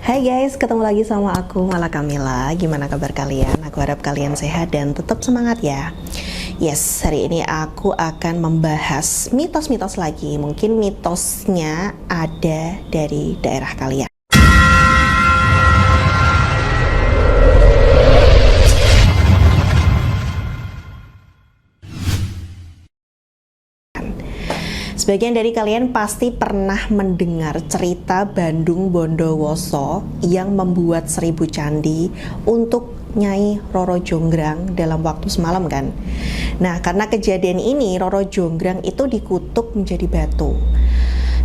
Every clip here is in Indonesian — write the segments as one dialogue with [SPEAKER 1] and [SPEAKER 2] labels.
[SPEAKER 1] Hai guys, ketemu lagi sama aku Mala Kamila. Gimana kabar kalian? Aku harap kalian sehat dan tetap semangat ya. Yes, hari ini aku akan membahas mitos-mitos lagi. Mungkin mitosnya ada dari daerah kalian. Sebagian dari kalian pasti pernah mendengar cerita Bandung Bondowoso yang membuat 1000 candi untuk Nyai Roro Jonggrang dalam waktu semalam kan. Nah, karena kejadian ini Roro Jonggrang itu dikutuk menjadi batu.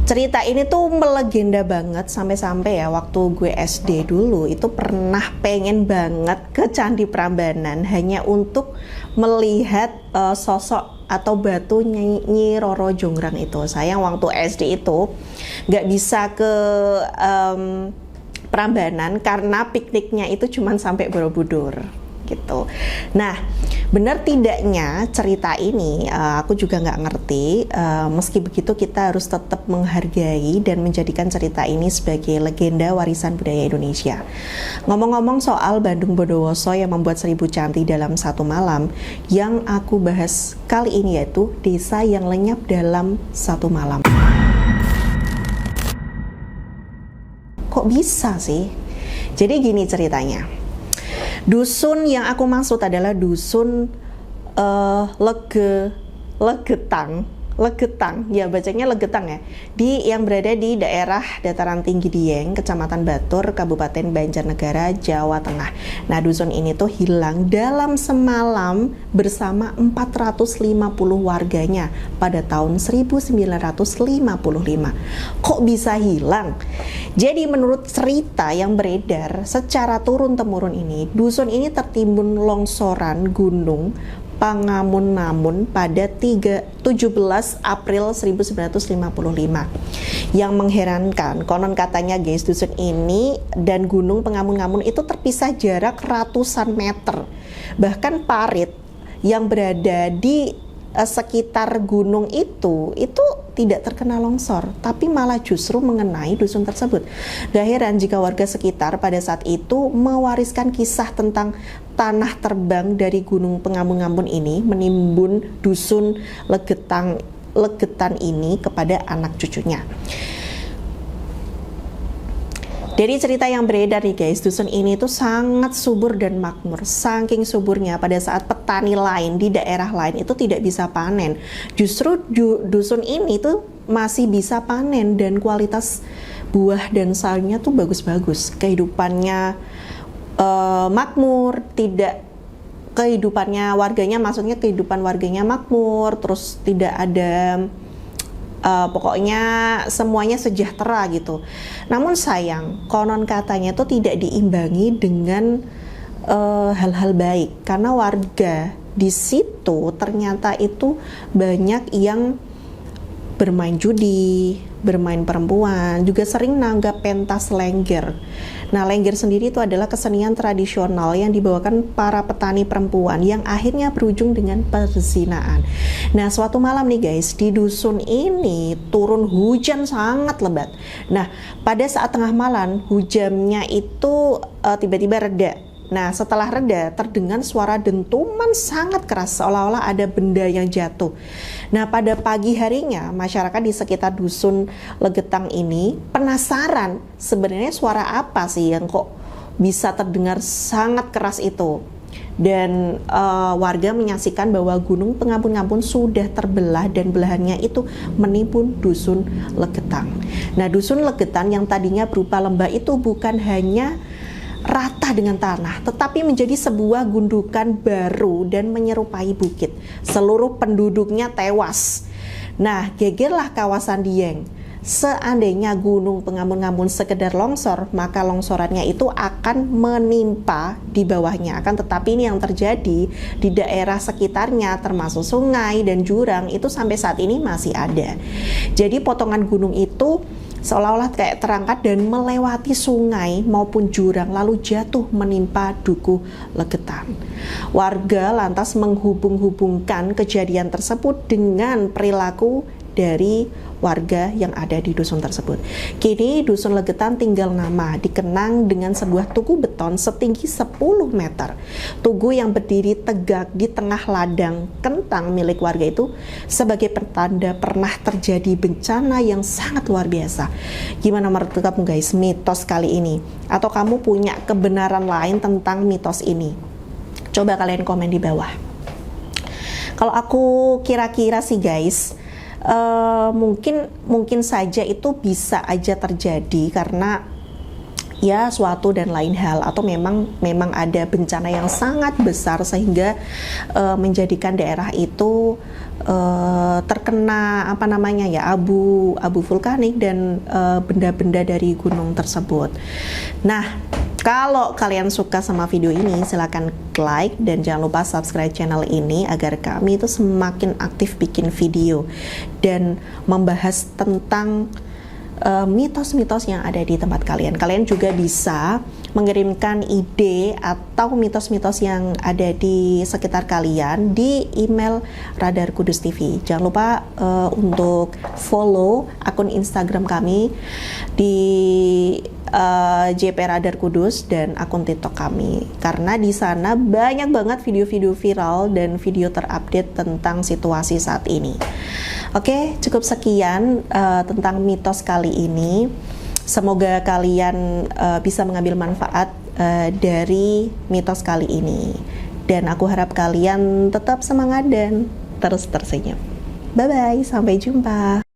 [SPEAKER 1] Cerita ini tuh melegenda banget sampai-sampai ya waktu gue SD dulu itu pernah pengen banget ke Candi Prambanan hanya untuk melihat sosok atau batu Nyi Roro Jonggrang itu. Sayang waktu SD itu nggak bisa ke Prambanan karena pikniknya itu cuma sampai Borobudur gitu. Nah, benar tidaknya cerita ini aku juga nggak ngerti. Meski begitu kita harus tetap menghargai dan menjadikan cerita ini sebagai legenda warisan budaya Indonesia. Ngomong-ngomong soal Bandung Bondowoso yang membuat 1000 candi dalam satu malam, yang aku bahas kali ini yaitu desa yang lenyap dalam satu malam. Kok bisa sih? Jadi gini ceritanya. Dusun yang aku maksud adalah dusun Legetang, ya bacanya Legetang ya, yang berada di daerah dataran tinggi Dieng, Kecamatan Batur, Kabupaten Banjarnegara, Jawa Tengah. Nah, dusun ini tuh hilang dalam semalam bersama 450 warganya pada tahun 1955. Kok bisa hilang? Jadi menurut cerita yang beredar secara turun-temurun ini, dusun ini tertimbun longsoran gunung Pangamun-Namun pada 17 April 1955. Yang mengherankan, konon katanya guys, dusun ini dan gunung Pangamun-Namun itu terpisah jarak ratusan meter. Bahkan parit yang berada di sekitar gunung itu tidak terkena longsor, tapi malah justru mengenai dusun tersebut. Gak heran jika warga sekitar pada saat itu mewariskan kisah tentang tanah terbang dari gunung Pangamun-Namun ini menimbun dusun Legetan ini kepada anak cucunya. Dari cerita yang beredar nih guys, dusun ini tuh sangat subur dan makmur. Saking suburnya pada saat petani lain di daerah lain itu tidak bisa panen, justru dusun ini tuh masih bisa panen dan kualitas buah dan sayurnya tuh bagus-bagus. Kehidupannya makmur, kehidupan warganya makmur, terus tidak ada pokoknya semuanya sejahtera gitu. Namun sayang, konon katanya itu tidak diimbangi dengan hal-hal baik, karena warga di situ ternyata itu banyak yang bermain judi, bermain perempuan, juga sering nanggap pentas lengger. Nah, lengger sendiri itu adalah kesenian tradisional yang dibawakan para petani perempuan yang akhirnya berujung dengan perzinaan. Nah, suatu malam nih guys, di dusun ini turun hujan sangat lebat. Nah, pada saat tengah malam hujannya itu tiba-tiba reda. Nah, setelah reda, terdengar suara dentuman sangat keras, seolah-olah ada benda yang jatuh. Nah, pada pagi harinya, masyarakat di sekitar dusun Legetang ini penasaran sebenarnya suara apa sih yang kok bisa terdengar sangat keras itu. Dan warga menyaksikan bahwa gunung Pangamun-Namun sudah terbelah dan belahannya itu menimbun dusun Legetang. Nah, dusun Legetang yang tadinya berupa lembah itu bukan hanya rata dengan tanah, tetapi menjadi sebuah gundukan baru dan menyerupai bukit. Seluruh penduduknya tewas. Nah, gegerlah kawasan Dieng. Seandainya gunung Pangamun-Namun sekedar longsor, maka longsorannya itu akan menimpa di bawahnya. Akan tetapi ini yang terjadi di daerah sekitarnya, termasuk sungai dan jurang, itu sampai saat ini masih ada. Jadi potongan gunung itu seolah-olah kayak terangkat dan melewati sungai maupun jurang lalu jatuh menimpa Dukuh Legetan. Warga lantas menghubung-hubungkan kejadian tersebut dengan perilaku dari warga yang ada di dusun tersebut. Kini dusun Legetan tinggal nama dikenang dengan sebuah tugu beton setinggi 10 meter. Tugu yang berdiri tegak di tengah ladang kentang milik warga itu sebagai pertanda pernah terjadi bencana yang sangat luar biasa. Gimana menurut kamu guys mitos kali ini? Atau kamu punya kebenaran lain tentang mitos ini? Coba kalian komen di bawah. Kalau aku kira-kira sih guys, mungkin saja itu bisa aja terjadi karena ya suatu dan lain hal, atau memang ada bencana yang sangat besar sehingga menjadikan daerah itu terkena apa namanya ya abu vulkanik dan benda-benda dari gunung tersebut. Nah, kalau kalian suka sama video ini, silahkan like dan jangan lupa subscribe channel ini agar kami itu semakin aktif bikin video dan membahas tentang mitos-mitos yang ada di tempat kalian. Kalian juga bisa mengirimkan ide atau mitos-mitos yang ada di sekitar kalian di email Radar Kudus TV. Jangan lupa untuk follow akun Instagram kami di JP Radar Kudus dan akun TikTok kami, karena di sana banyak banget video-video viral dan video terupdate tentang situasi saat ini. Oke, cukup sekian tentang mitos kali ini. Semoga kalian bisa mengambil manfaat dari mitos kali ini, dan aku harap kalian tetap semangat dan terus tersenyum. Bye bye, sampai jumpa.